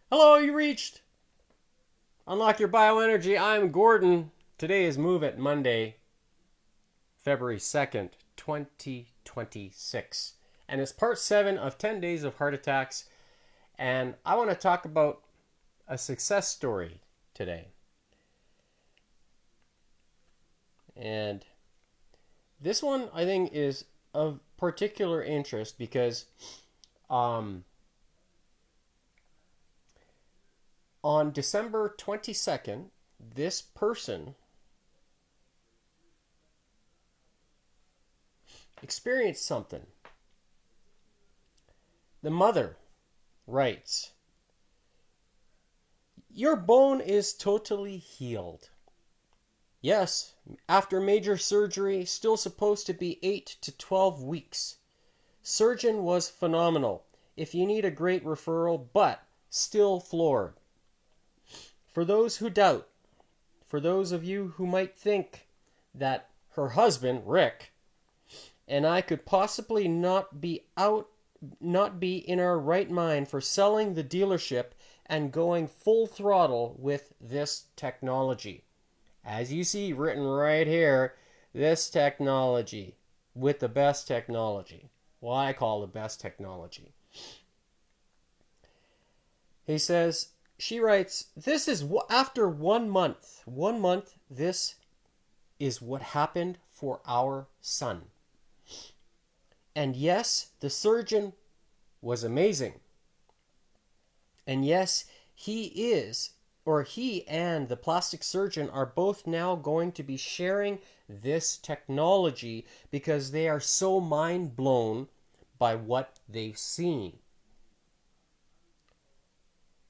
Hello, you reached Unlock Your Bioenergy. I'm Gordon. Today is Move It Monday, February 2nd, 2026. And it's part 7 of 10 Days of Heart Attacks. And I want to talk about a success story today. And this one, I think, is of particular interest because on December 22nd, this person experienced something. The mother writes, "Your bone is totally healed. Yes, after major surgery, still supposed to be 8 to 12 weeks. Surgeon was phenomenal. If you need a great referral, but still floored. For those who doubt, for those of you who might think that her husband, Rick, and I could possibly not be in our right mind for selling the dealership and going full throttle with this technology." As you see written right here, this technology with the best technology. Well, I call the best technology. He says, she writes, "This is after 1 month. 1 month, this is what happened for our son. And yes, the surgeon was amazing. And yes, he and the plastic surgeon are both now going to be sharing this technology because they are so mind blown by what they've seen.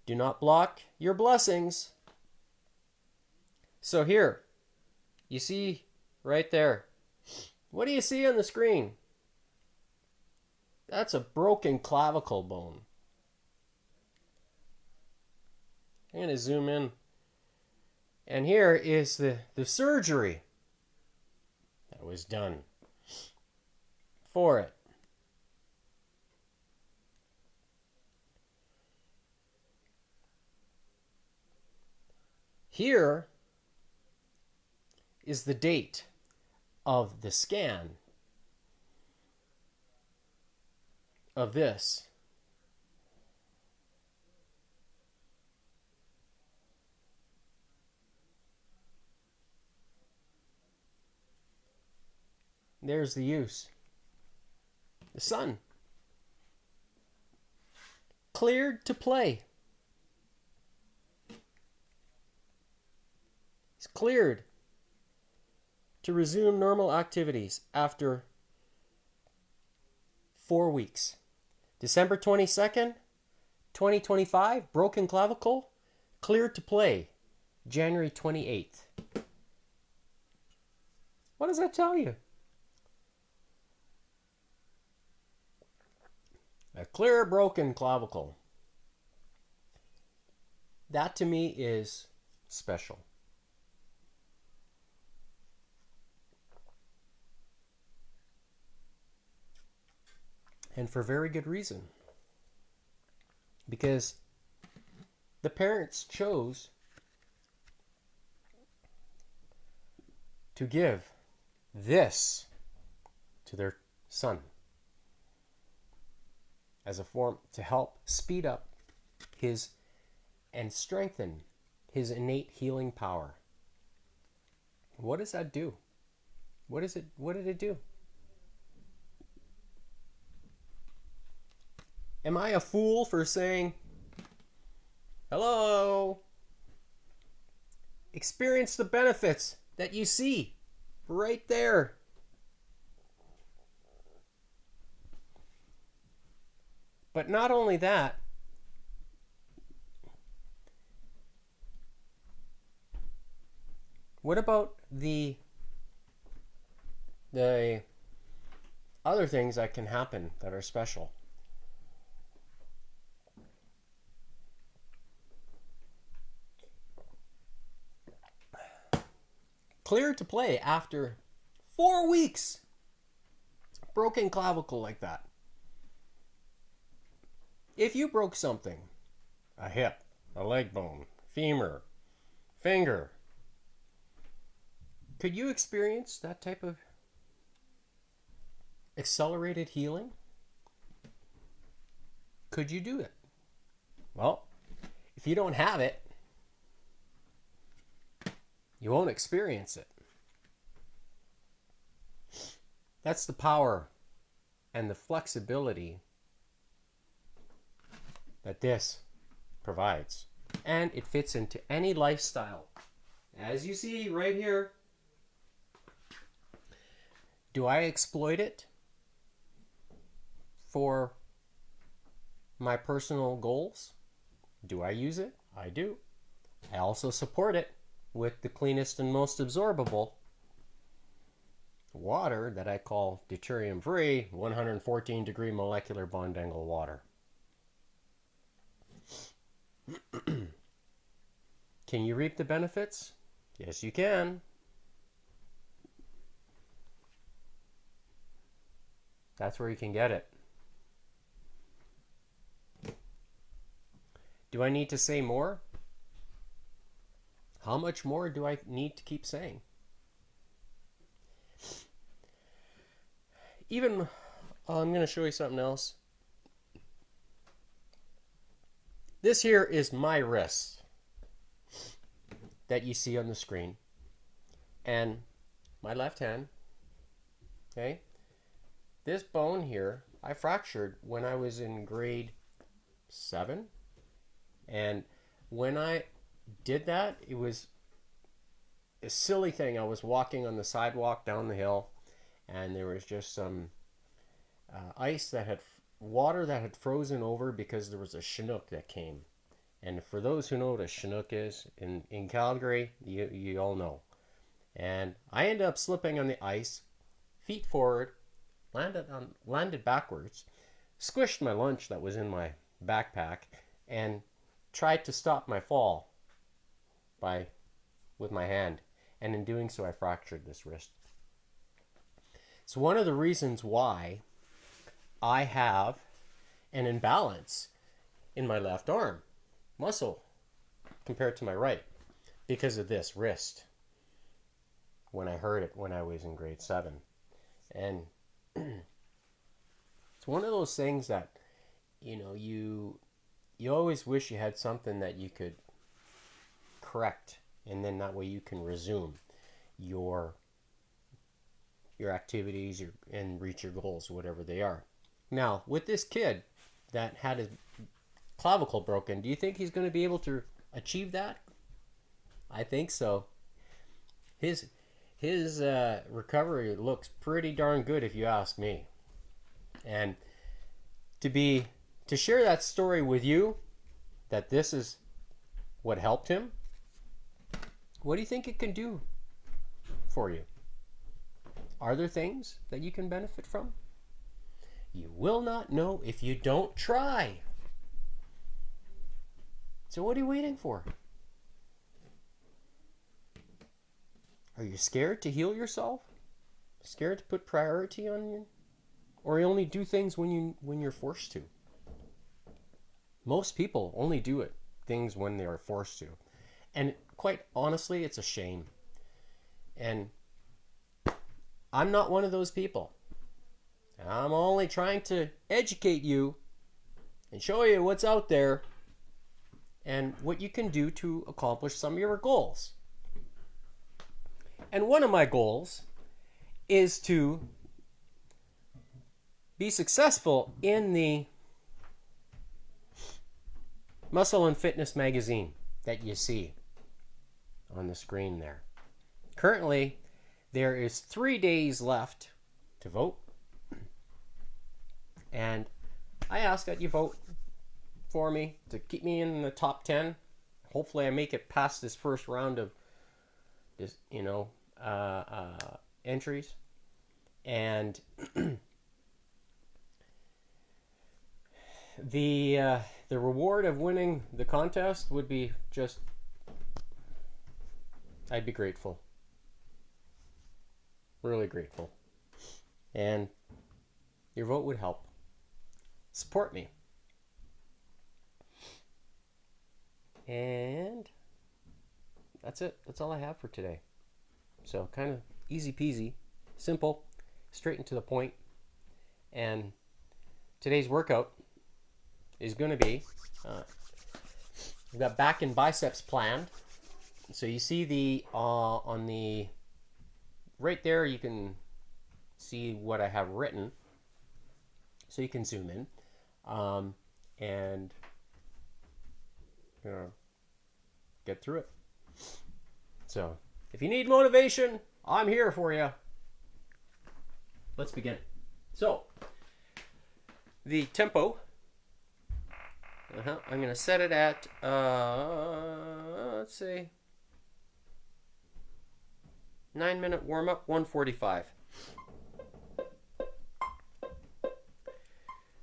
Do not block your blessings." So here, you see right there. What do you see on the screen? That's a broken clavicle bone. I'm going to zoom in. And here is the surgery that was done for it. Here is the date of the scan of this. There's the use. The sun. Cleared to play. He's cleared to resume normal activities after 4 weeks. December 22nd, 2025, broken clavicle, cleared to play. January 28th. What does that tell you? A clear broken clavicle. That to me is special. And for very good reason. Because the parents chose to give this to their son as a form to help speed up his and strengthen his innate healing power. What does that do? What did it do? Am I a fool for saying, hello? Experience the benefits that you see right there. But not only that, what about the other things that can happen that are special? Cleared to play after 4 weeks. Broken clavicle like that. If you broke something, a hip, a leg bone, femur, finger. Could you experience that type of accelerated healing? Could you do it? Well, if you don't have it, you won't experience it. That's the power and the flexibility that this provides. And it fits into any lifestyle. As you see right here. Do I exploit it for my personal goals? Do I use it? I do. I also support it with the cleanest and most absorbable water that I call deuterium-free 114 degree molecular bond angle water. Can you reap the benefits? Yes, you can. That's where you can get it. Do I need to say more? How much more do I need to keep saying? Even, I'm going to show you something else. This here is my wrist that you see on the screen. And my left hand, okay? This bone here, I fractured when I was in grade 7. And when I did that, it was a silly thing. I was walking on the sidewalk down the hill, and there was just some ice that had, water that had frozen over because there was a Chinook that came. And for those who know what a Chinook is, in Calgary, you all know. And I ended up slipping on the ice, feet forward, landed backwards, squished my lunch that was in my backpack, and tried to stop my fall with my hand. And in doing so, I fractured this wrist. It's one of the reasons why I have an imbalance in my left arm muscle compared to my right, because of this wrist when I hurt it when I was in grade 7. And it's one of those things that, you know, you always wish you had something that you could correct, and then that way you can resume your activities and reach your goals, whatever they are. Now, with this kid that had his clavicle broken, do you think he's going to be able to achieve that? I think so. His recovery looks pretty darn good, if you ask me. And to share that story with you, that this is what helped him, what do you think it can do for you? Are there things that you can benefit from? You will not know if you don't try. So what are you waiting for? Are you scared to heal yourself? Scared to put priority on you? Or you only do things when you're forced to? Most people only do things when they are forced to. And quite honestly, it's a shame. And I'm not one of those people. I'm only trying to educate you and show you what's out there and what you can do to accomplish some of your goals. And one of my goals is to be successful in the Muscle and Fitness magazine that you see on the screen there. Currently, there is 3 days left to vote. And I ask that you vote for me to keep me in the top 10. Hopefully I make it past this first round of this, entries. And the reward of winning the contest would be just, I'd be grateful. Really grateful. And your vote would help. Support me. And that's it. That's all I have for today. So kind of easy peasy, simple, straight and to the point. And today's workout is going to be, we've got back and biceps planned. So you see the, on the, right there you can see what I have written. So you can zoom in. And get through it. So if you need motivation, I'm here for you. Let's begin. So the tempo, I'm going to set it at, let's see, 9-minute warm-up, 145.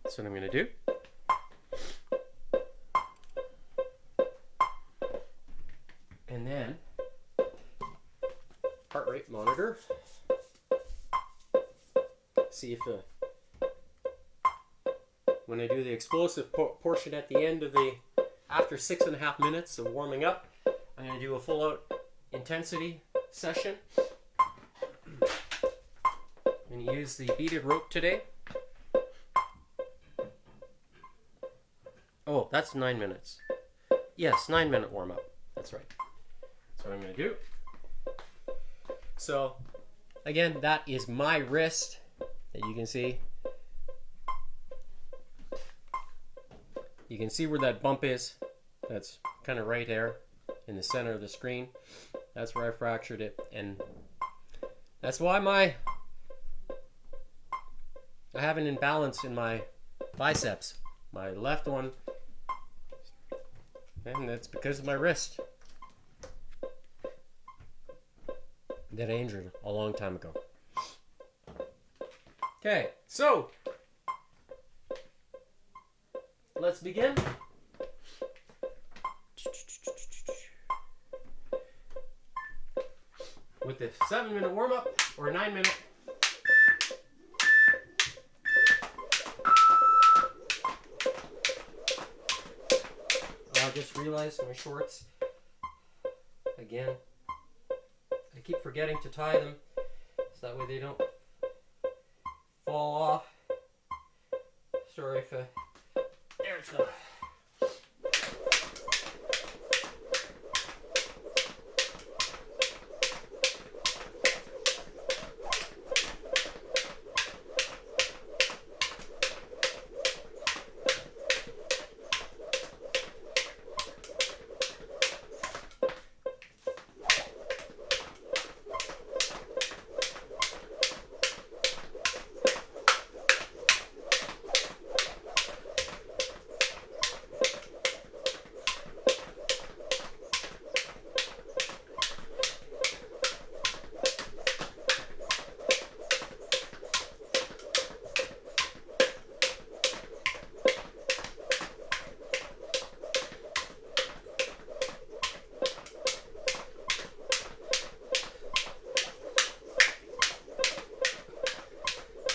That's what I'm going to do. And then heart rate monitor. See if when I do the explosive portion at the end of the, after 6.5 minutes of warming up, I'm going to do a full out intensity session. I'm going to use the beaded rope today. Oh, that's 9 minutes. Yes, 9-minute warm up. That's right. That's what I'm going to do. So, again, that is my wrist that you can see. You can see where that bump is. That's kind of right there in the center of the screen. That's where I fractured it. And that's why I have an imbalance in my biceps. My left one. And that's because of my wrist that I injured a long time ago. Okay, so let's begin. With the 7-minute warm-up or 9-minute. I just realized my shorts, again, I keep forgetting to tie them so that way they don't fall off. Sorry if there it's go.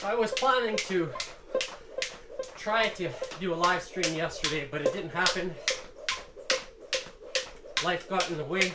I was planning to try to do a live stream yesterday, but it didn't happen. Life got in the way.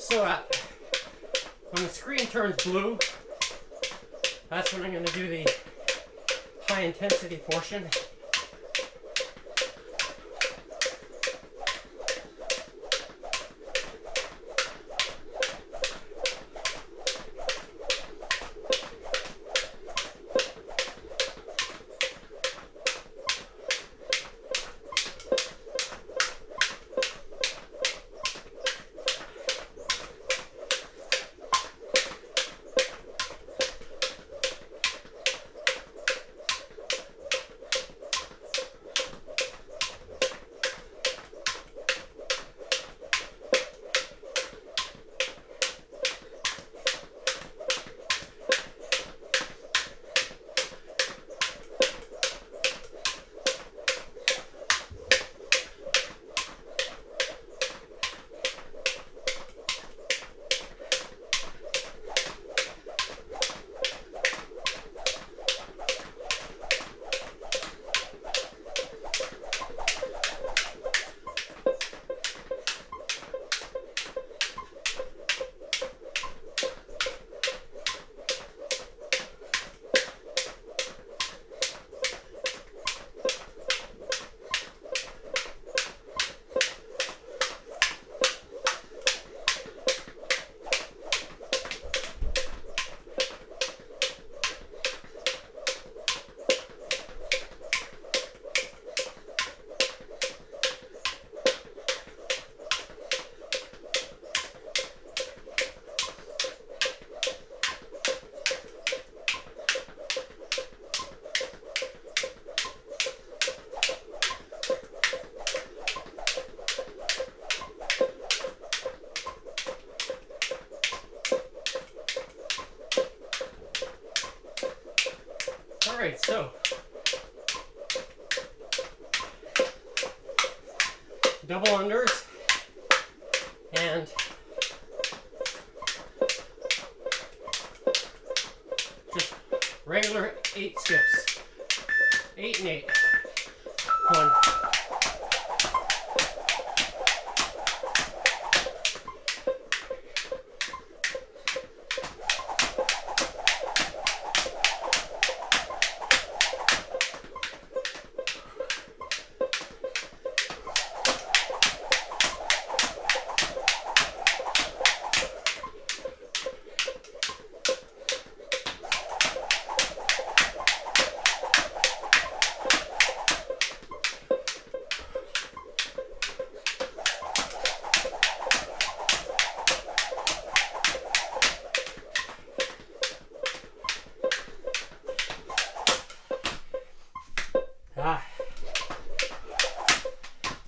So when the screen turns blue, that's when I'm going to do the high intensity portion. Alright, so double unders and just regular 8 skips. 8 and 8. 1.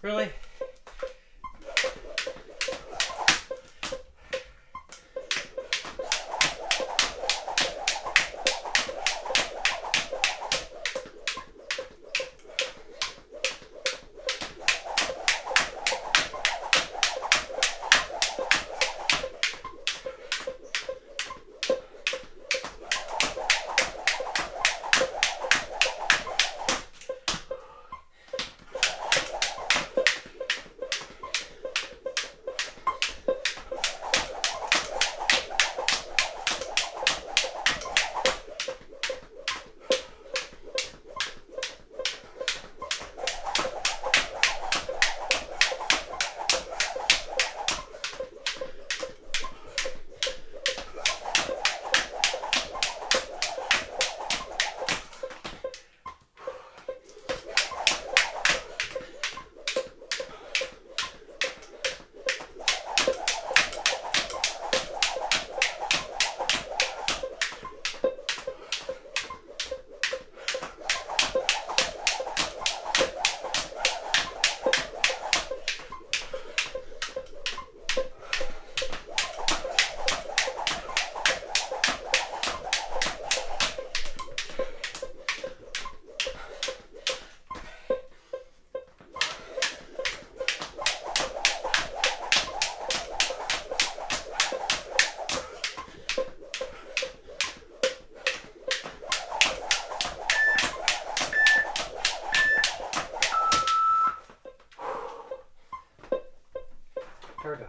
Really? Here we go.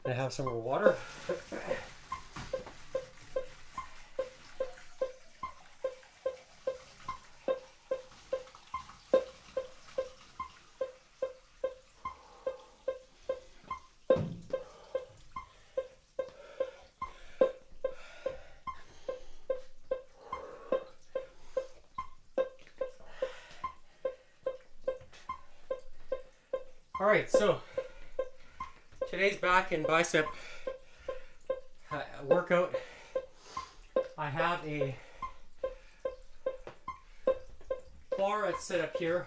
I have some more water. All right, so today's back and bicep workout. I have a bar that's set up here.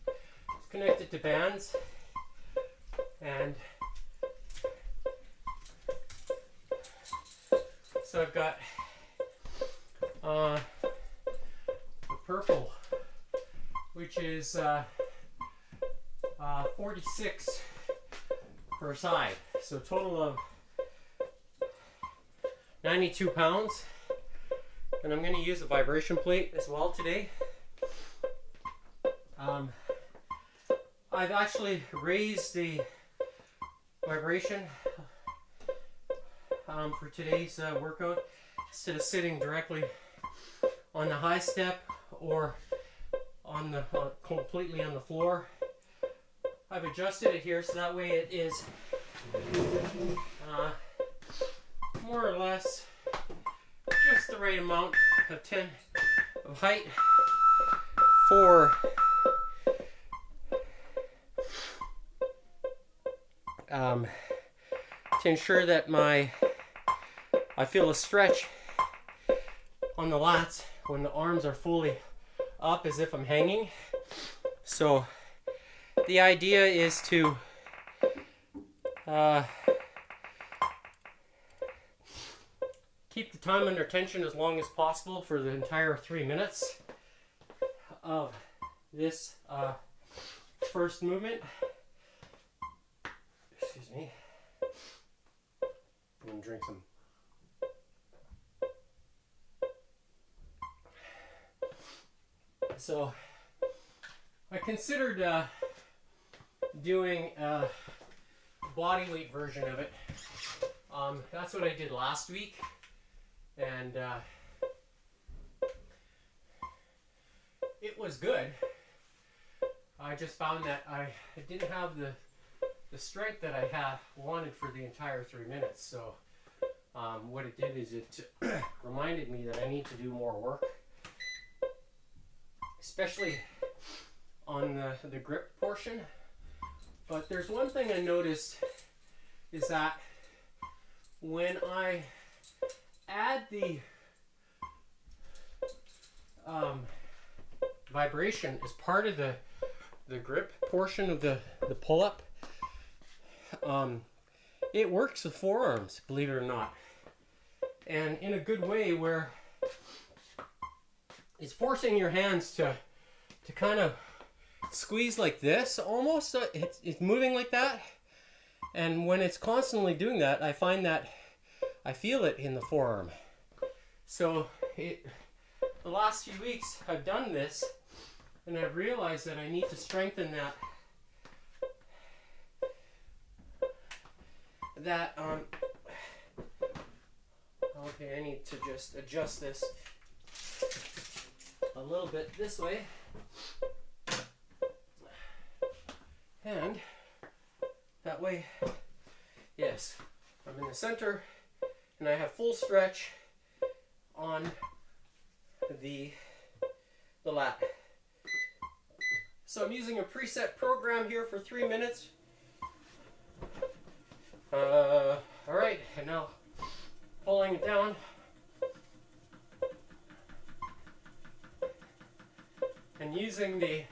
It's connected to bands, and so I've got the purple, which is 46 per side, so total of 92 pounds. And I'm going to use a vibration plate as well today. I've actually raised the vibration for today's workout, instead of sitting directly on the high step or on the completely on the floor. I've adjusted it here so that way it is more or less just the right amount of 10 of height for to ensure that I feel a stretch on the lats when the arms are fully up, as if I'm hanging. So the idea is to keep the time under tension as long as possible for the entire 3 minutes of this first movement. Excuse me. I'm going to drink some. So I considered doing a body weight version of it. That's what I did last week, and it was good. I just found that I didn't have the strength that I wanted for the entire 3 minutes. So what it did is it reminded me that I need to do more work, especially on the grip portion. But there's one thing I noticed, is that when I add the vibration as part of the grip portion of the pull-up, it works the forearms, believe it or not, and in a good way, where it's forcing your hands to kind of squeeze like this almost. It's moving like that, and when it's constantly doing that, I find that I feel it in the forearm. So the last few weeks I've done this, and I've realized that I need to strengthen that okay, I need to just adjust this a little bit this way, and that way, yes, I'm in the center and I have full stretch on the lat. So I'm using a preset program here for 3 minutes. All right, and now pulling it down. And using the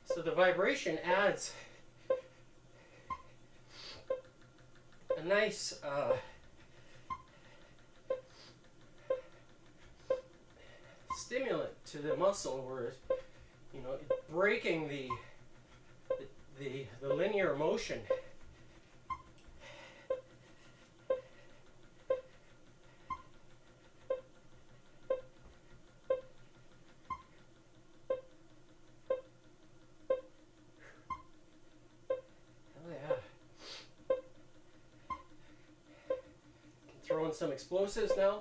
so the vibration adds a nice stimulant to the muscle, where it's breaking the linear motion throwing some explosives now.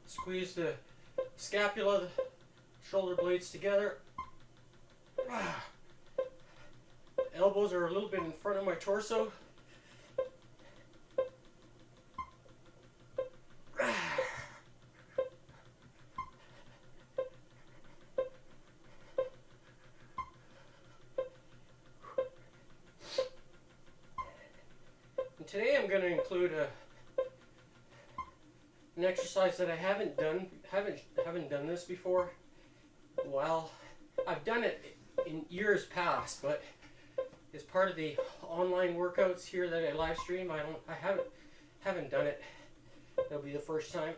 Squeeze the scapula, the shoulder blades together. Elbows are a little bit in front of my torso. And today I'm going to include an exercise that I haven't done this before. Well, I've done it in years past, but as part of the online workouts here that I live stream, I haven't done it. It'll be the first time.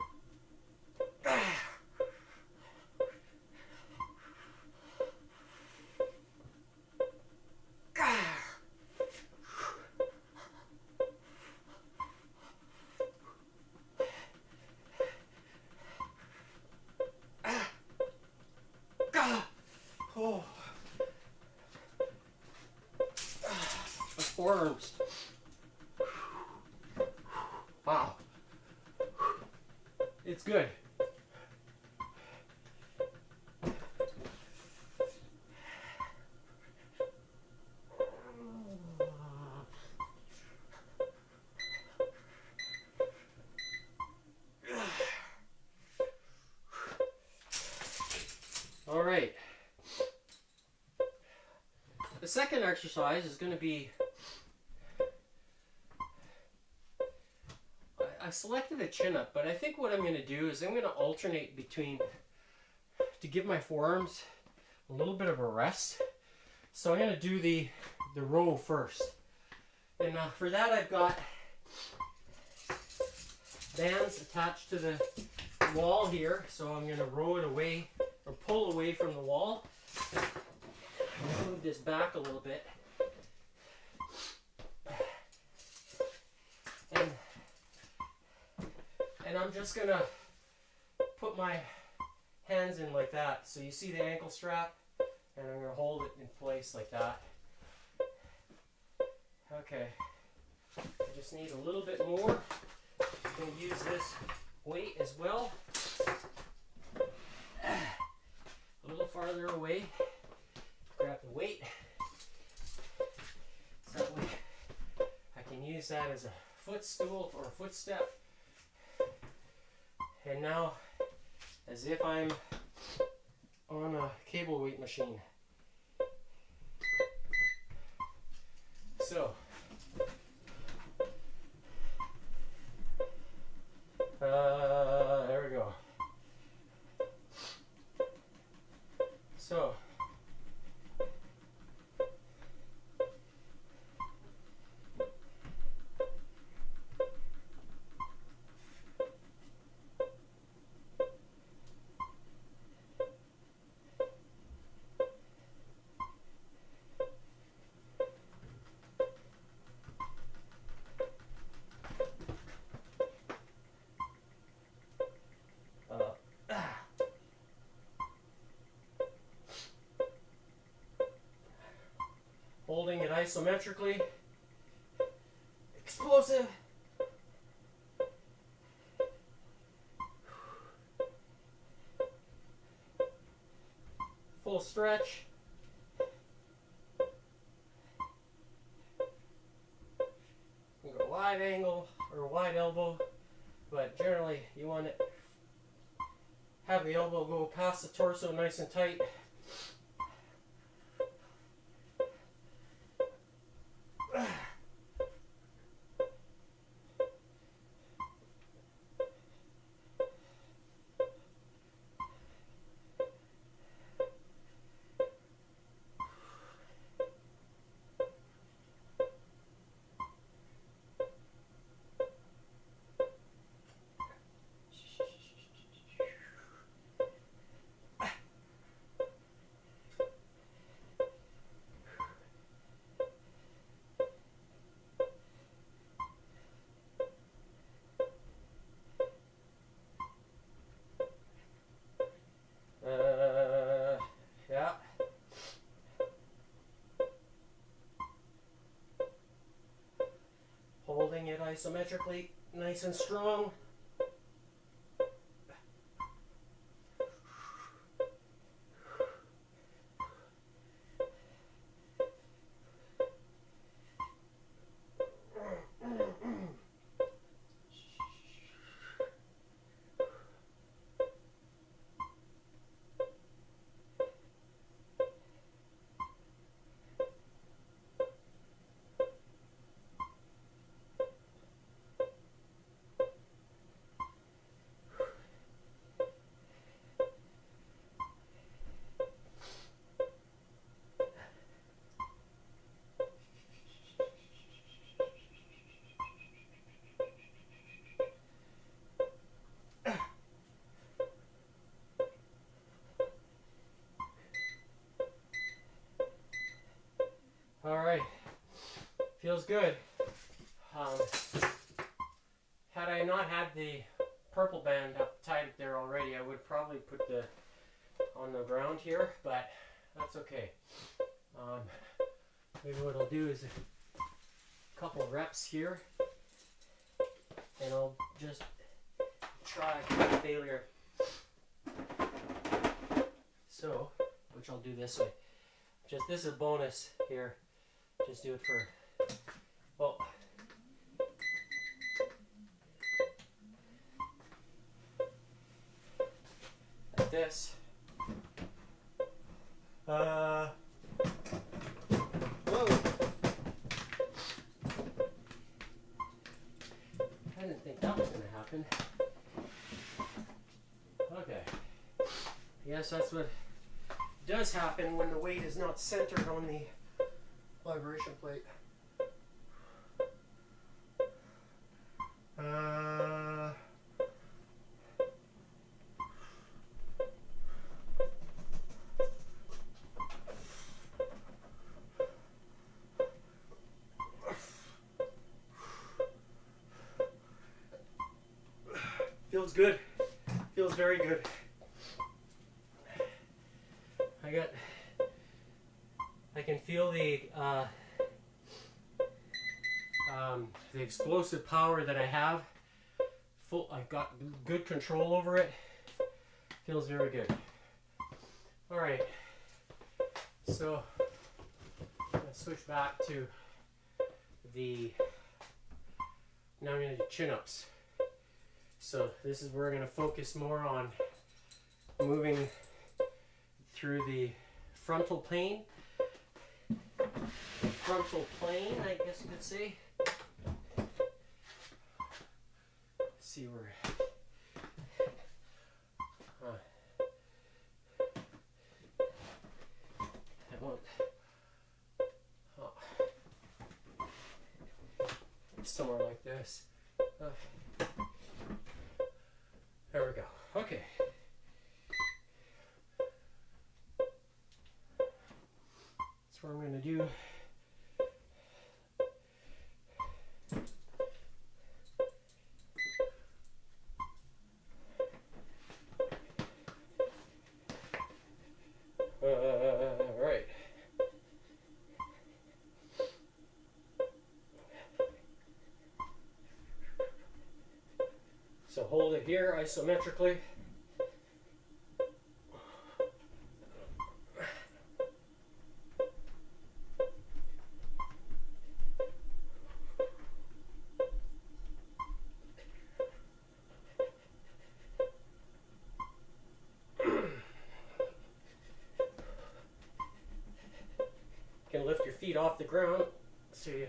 Oh. My forearms. Wow. It's good. All right. The second exercise is going to be, I selected a chin-up, but I think what I'm going to do is I'm going to alternate between, to give my forearms a little bit of a rest. So I'm going to do the row first. And for that I've got bands attached to the wall here. So I'm going to row it away, or pull away from the wall. Move this back a little bit. And I'm just going to put my hands in like that. So you see the ankle strap, and I'm going to hold it in place like that. Okay. I just need a little bit more. I'm going to use this weight as well. A little farther away. Grab the weight. So that way I can use that as a footstool or a footstep. And now, as if I'm on a cable weight machine. So, there we go. So, holding it isometrically. Explosive. Full stretch. You go wide angle or wide elbow, but generally you want to have the elbow go past the torso nice and tight. isometrically, nice and strong. All right, feels good. Had I not had the purple band up tied there already, I would probably put the on the ground here, but that's okay. Maybe what I'll do is a couple reps here, and I'll just try failure. So, which I'll do this way. Just this is a bonus here. Just do it for, well, like this. Whoa. I didn't think that was going to happen. Okay. Yes, that's what does happen when the weight is not centered on the vibration plate. Feels good. Feels very good. I can feel the explosive power that I have. I've got good control over it. Feels very good. All right. So let's switch back to now I'm going to do chin-ups. So this is where we're going to focus more on moving through the frontal plane. Frontal plane, I guess you could say. Let's see where. I want. Somewhere like this. There we go. Okay. That's what I'm going to do. Right. So hold it here isometrically. You can lift your feet off the ground so you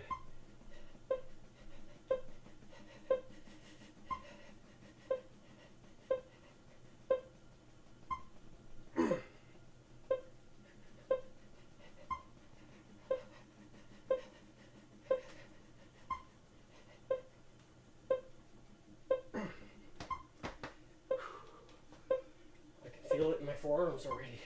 feel it in my forearms already.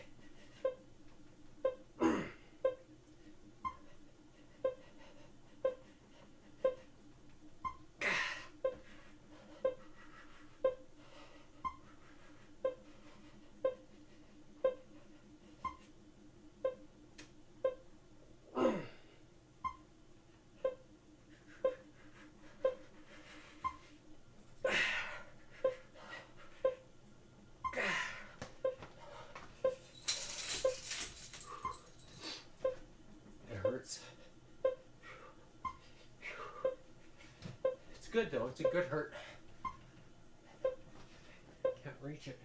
good though. It's a good hurt. Can't reach it.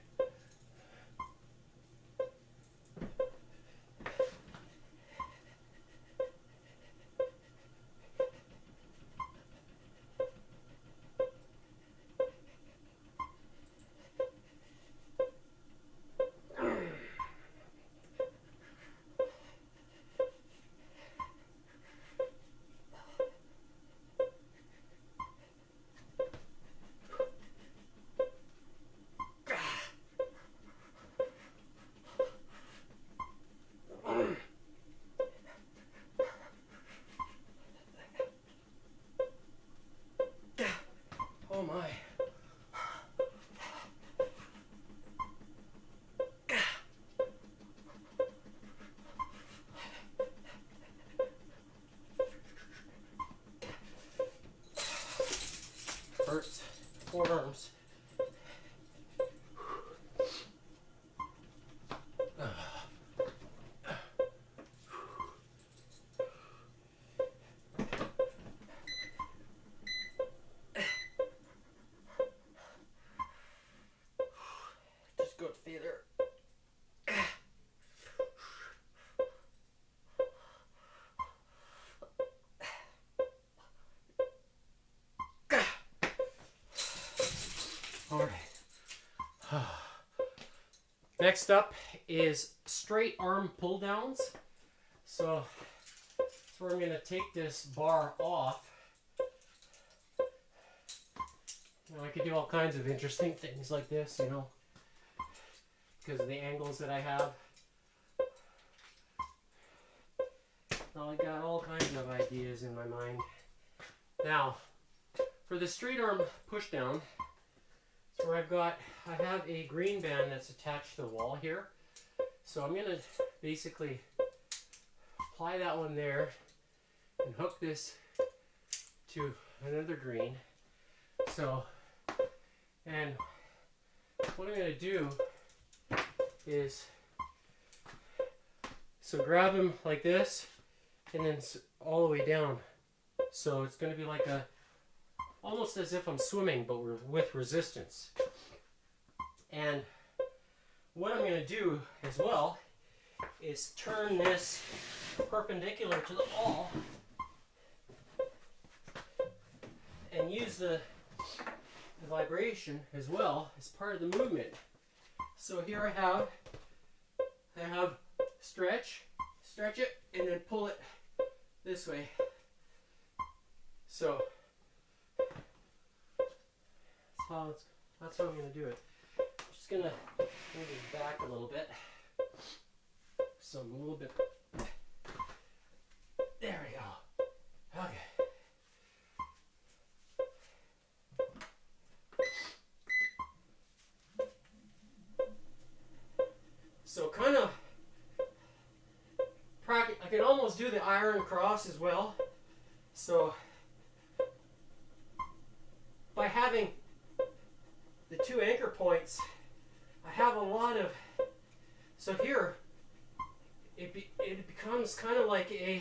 Oh my. Hurts. Forearms. Just go further. All right. Next up is straight arm pull downs. So that's where I'm going to take this bar off. You know, I could do all kinds of interesting things like this, you know, because of the angles that I have. So I got all kinds of ideas in my mind. Now, for the straight arm push down, it's where I have a green band that's attached to the wall here. So I'm going to basically apply that one there and hook this to another green. So, and what I'm going to do is, so grab him like this and then all the way down. So it's going to be like almost as if I'm swimming, but with resistance. And what I'm going to do as well is turn this perpendicular to the wall and use the vibration as well as part of the movement. So here I have stretch it, and then pull it this way. So that's how I'm going to do it. I'm just going to move it back a little bit. So I'm a little bit. There we go. Okay. So kind of, I can almost do the iron cross as well. So by having the two anchor points, I have a lot of, so here it becomes kind of like a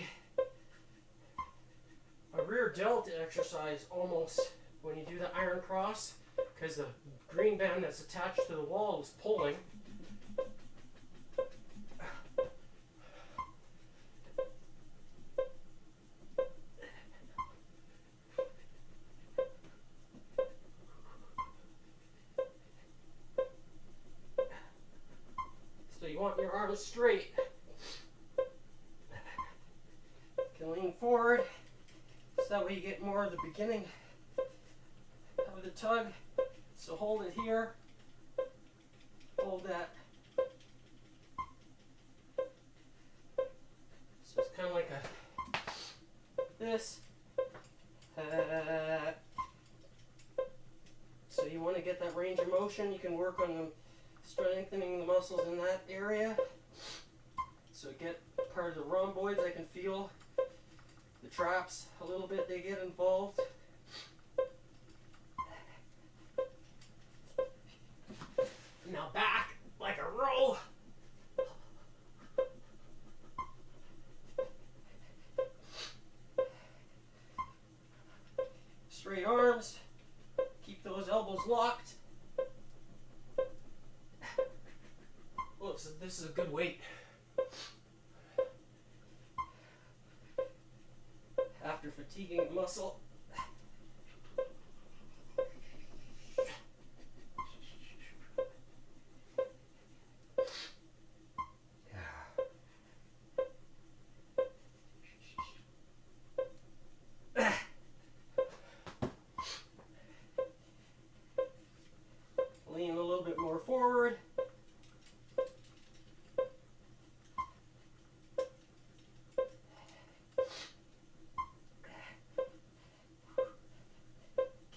rear delt exercise almost when you do the iron cross, because the green band that's attached to the wall is pulling. So you want your arms straight. You can lean forward, so that way you get more of the beginning of the tug. So hold it here, hold that. So it's kind of like this. So you want to get that range of motion. You can work on strengthening the muscles in that area. So get part of the rhomboids. I can feel the traps a little bit. They get involved. Now back like a row. Straight arms. this is a good weight. After fatiguing the muscle. Lean a little bit more forward.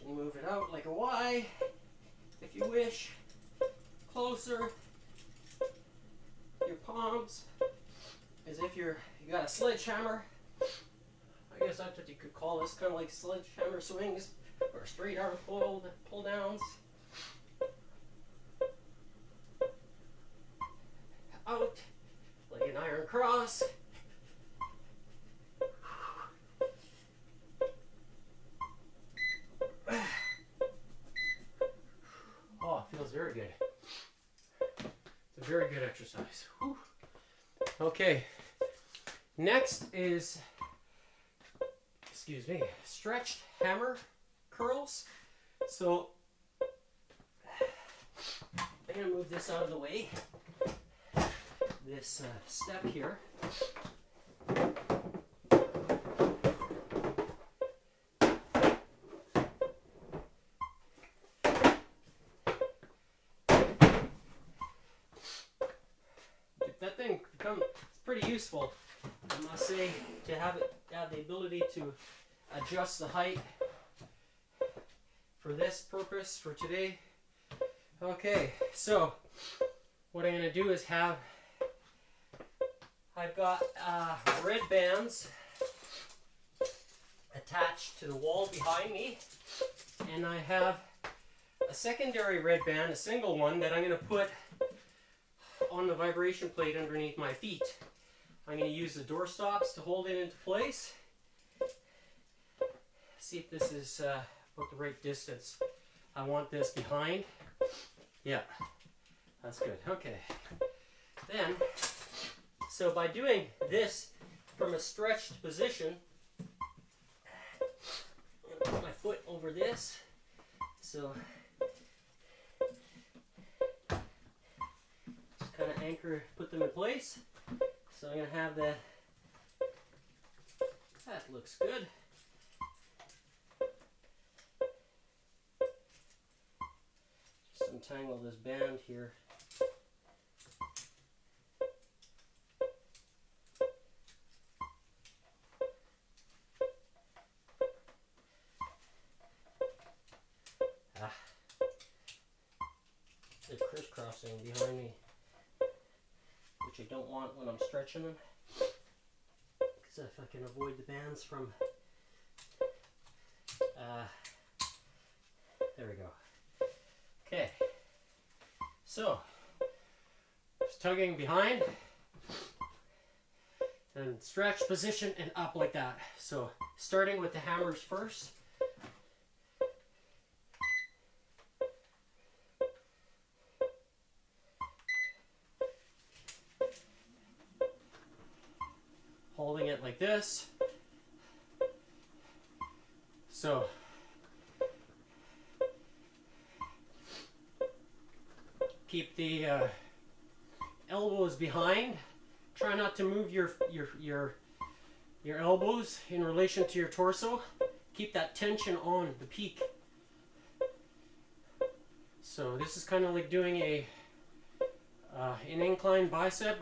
Can move it out like a Y if you wish. Closer. Your palms as if you got a sledgehammer. I guess that's what you could call this, kind of like sledgehammer swings or straight arm pull downs. Out like an iron cross. Oh, it feels very good. It's a very good exercise. Whew. Okay, next is, excuse me, stretched hammer curls. So I'm going to move this out of the way. This step here. That thing becomes pretty useful, I must say, to have the ability to adjust the height for this purpose for today. Okay, so what I'm going to do is I've got red bands attached to the wall behind me, and I have a secondary red band, a single one, that I'm going to put on the vibration plate underneath my feet. I'm going to use the door stops to hold it into place. See if this is about the right distance. I want this behind. Yeah, that's good. Okay. Then, so by doing this from a stretched position, I'm going to put my foot over this. So just kind of anchor, put them in place. So I'm going to have that looks good. Just untangle this band here. They're crisscrossing behind me, which I don't want when I'm stretching them, because if I can avoid the bands from there we go. Okay, so just tugging behind and stretch position and up like that. So starting with the hammers first. Holding it like this. So keep the elbows behind. Try not to move your elbows in relation to your torso. Keep that tension on the peak. So this is kind of like doing an incline bicep.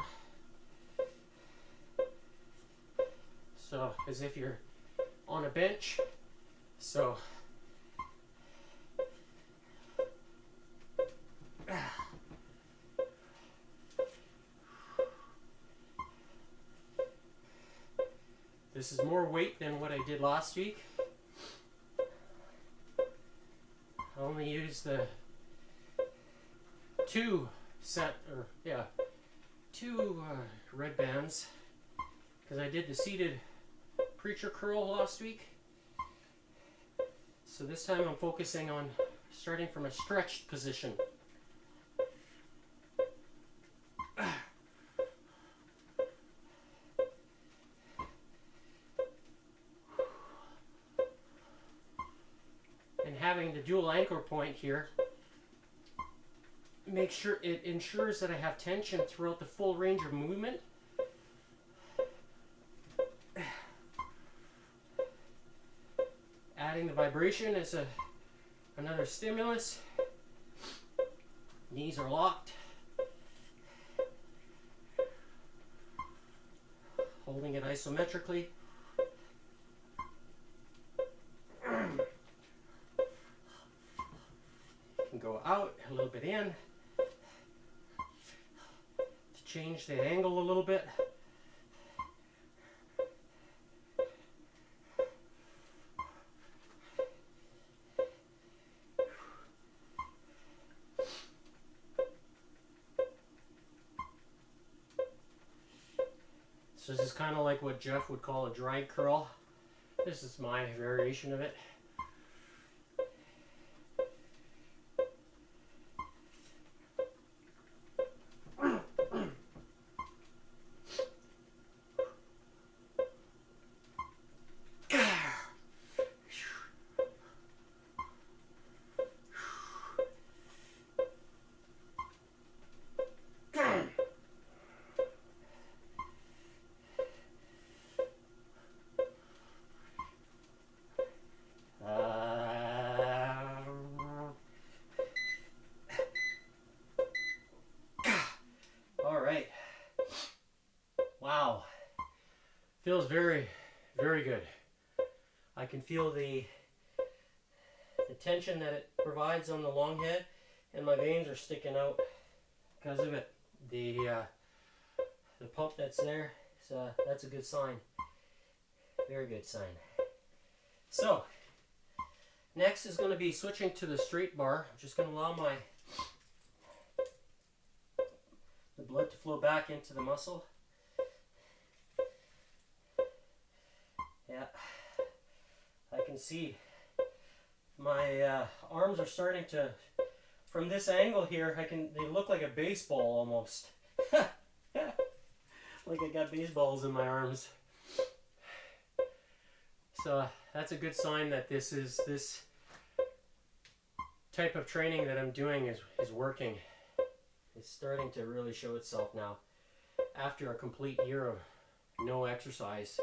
So as if you're on a bench. So this is more weight than what I did last week. I only used the two red bands because I did the seated preacher curl last week. So this time I'm focusing on starting from a stretched position. having the dual anchor point here make sure it ensures that I have tension throughout the full range of movement. Adding the vibration is another stimulus. Knees are locked. Holding it isometrically. Go out, a little bit in. To change the angle a little bit. So this is kind of like what Jeff would call a drag curl. This is my variation of it. Wow, feels very, very good. I can feel the tension that it provides on the long head, and my veins are sticking out because of it. The pump that's there, so that's a good sign. Very good sign. So next is going to be switching to the straight bar. I'm just going to allow the blood to flow back into the muscle. Yeah, I can see my arms are starting to, from this angle here, they look like a baseball almost. Like I got baseballs in my arms. So that's a good sign that this type of training that I'm doing is working. It's starting to really show itself now after a complete year of no exercise.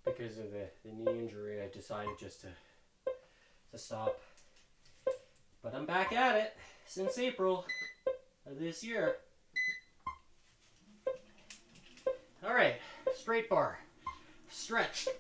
Because of the knee injury, I decided just to stop. But I'm back at it since April of this year. All right, straight bar, stretched.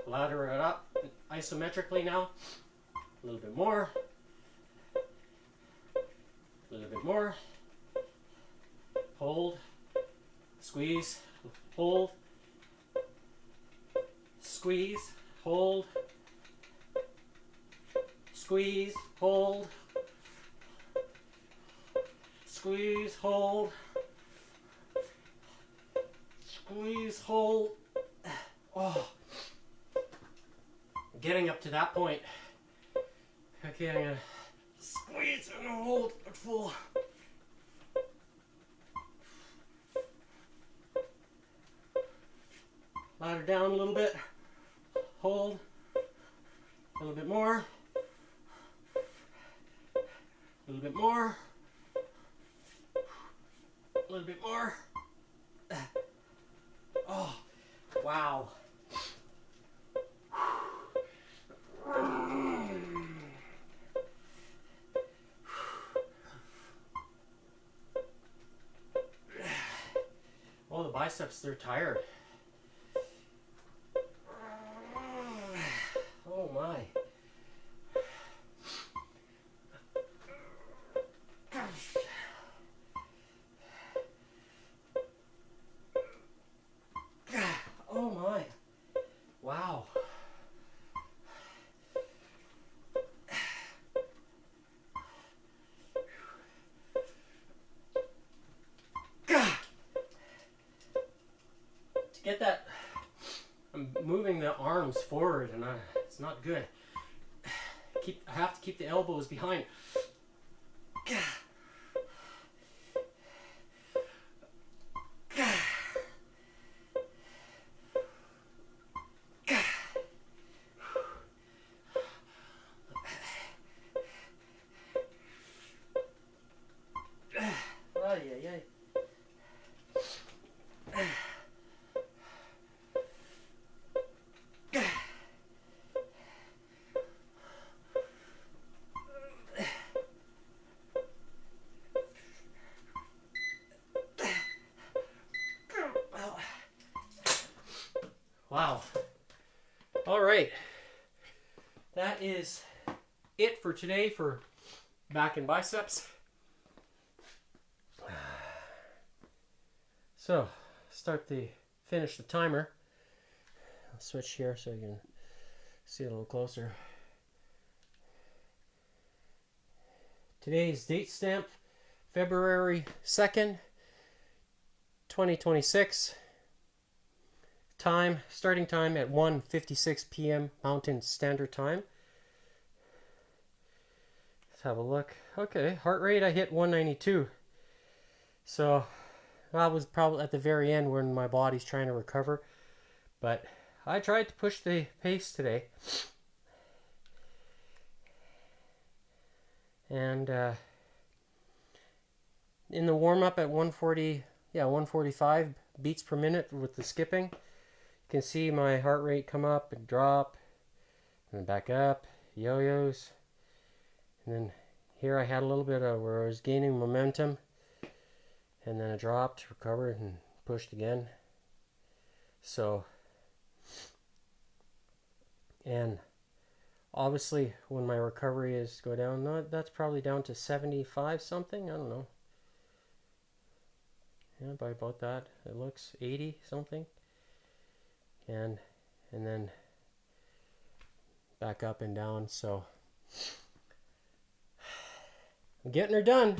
Ladder it up isometrically now. A little bit more. A little bit more. Hold. Squeeze. Hold. Squeeze. Hold. Squeeze. Hold. Squeeze. Hold. Squeeze. Hold. Oh. Getting up to that point. Okay, I'm gonna squeeze and hold at full. Ladder down a little bit. Hold. A little bit more. A little bit more. A little bit more. Oh, wow. Oh, the biceps, they're tired. Oh my. Oh my. Wow. Get that. I'm moving the arms forward, and it's not good. I have to keep the elbows behind. Wow. All right. That is it for today for back and biceps. So, finish the timer. I'll switch here so you can see it a little closer. Today's date stamp, February 2nd, 2026. Starting time at 1:56 p.m. Mountain Standard Time. Let's have a look. Okay, heart rate, I hit 192. So that was probably at the very end when my body's trying to recover. But I tried to push the pace today. And in the warm-up at 145 beats per minute with the skipping, you can see my heart rate come up and drop, and then back up, yo-yos. And then here I had a little bit of where I was gaining momentum, and then I dropped, recovered, and pushed again. So, and obviously when my recovery is go down, that's probably down to 75 something, I don't know. Yeah, by about that, it looks 80 something. And then back up and down. So I'm getting her done.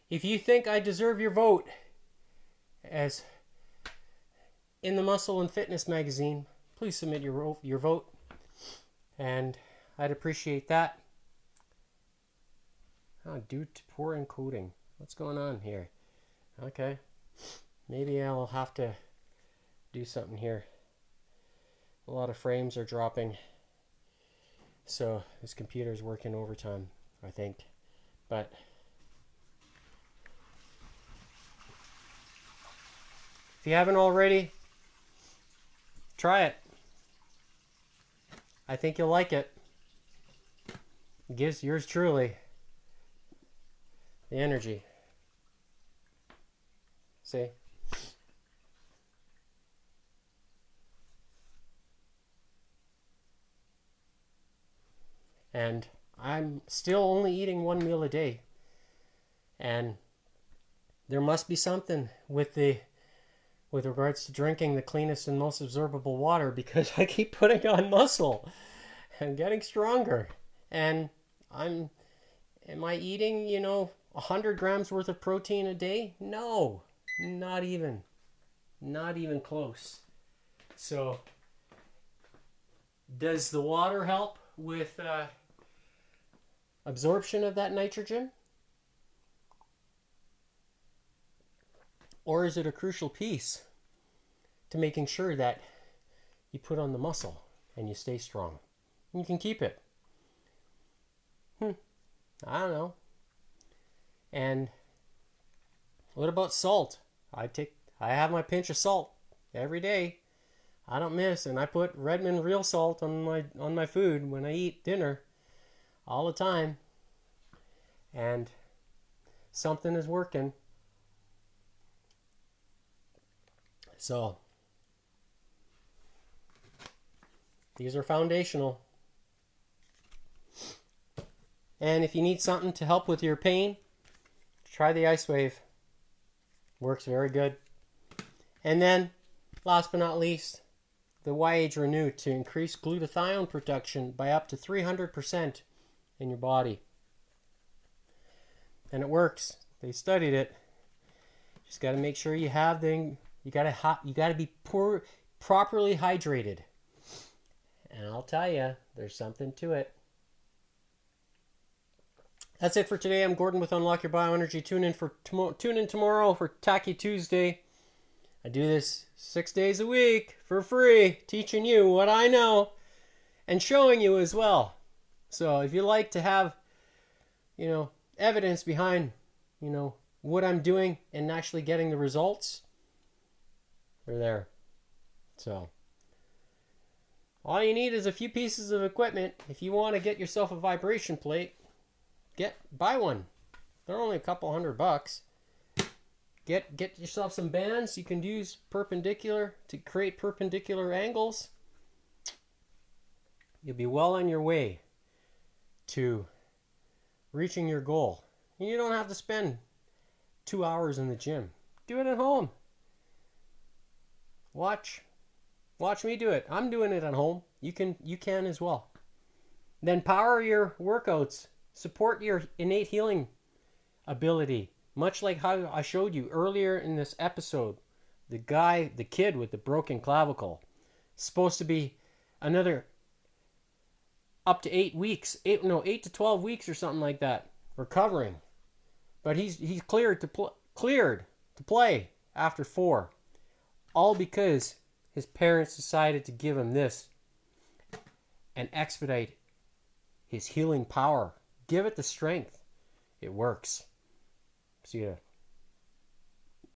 If you think I deserve your vote as in the Muscle and Fitness magazine, please submit your vote, and I'd appreciate that. Oh, due to poor encoding. What's going on here? Okay, maybe I'll have to do something here. A lot of frames are dropping, so this computer's working overtime, I think. But if you haven't already, try it. I think you'll like it. It gives yours truly the energy. See? And I'm still only eating one meal a day. And there must be something with regards to drinking the cleanest and most absorbable water, because I keep putting on muscle and getting stronger. And am I eating, 100 grams worth of protein a day? No, not even close. So does the water help with absorption of that nitrogen? Or is it a crucial piece to making sure that you put on the muscle and you stay strong? And you can keep it. I don't know. And what about salt? I have my pinch of salt every day. I don't miss, and I put Redmond real salt on my food when I eat dinner all the time. And something is working. So these are foundational. And if you need something to help with your pain, try the Ice Wave. Works very good. And then, last but not least, the YH Renew to increase glutathione production by up to 300% in your body. And it works. They studied it. Just got to make sure you have the You gotta be properly hydrated. And I'll tell you, there's something to it. That's it for today. I'm Gordon with Unlock Your Bioenergy. Tune in tomorrow for Tacky Tuesday. I do this 6 days a week for free, teaching you what I know and showing you as well. So if you like to have, evidence behind, what I'm doing and actually getting the results, they're there. So all you need is a few pieces of equipment. If you want to get yourself a vibration plate, buy one. They're only a couple $100. Get yourself some bands you can use perpendicular to create perpendicular angles. You'll be well on your way to reaching your goal. And you don't have to spend 2 hours in the gym. Do it at home. Watch me do it. I'm doing it at home. You can as well. Then power your workouts. Support your innate healing ability. Much like how I showed you earlier in this episode. The kid with the broken clavicle. Supposed to be another up to 8 weeks. 8 to 12 weeks or something like that. Recovering. But he's cleared to play after 4. All because his parents decided to give him this and expedite his healing power. Give it the strength. It works. See ya.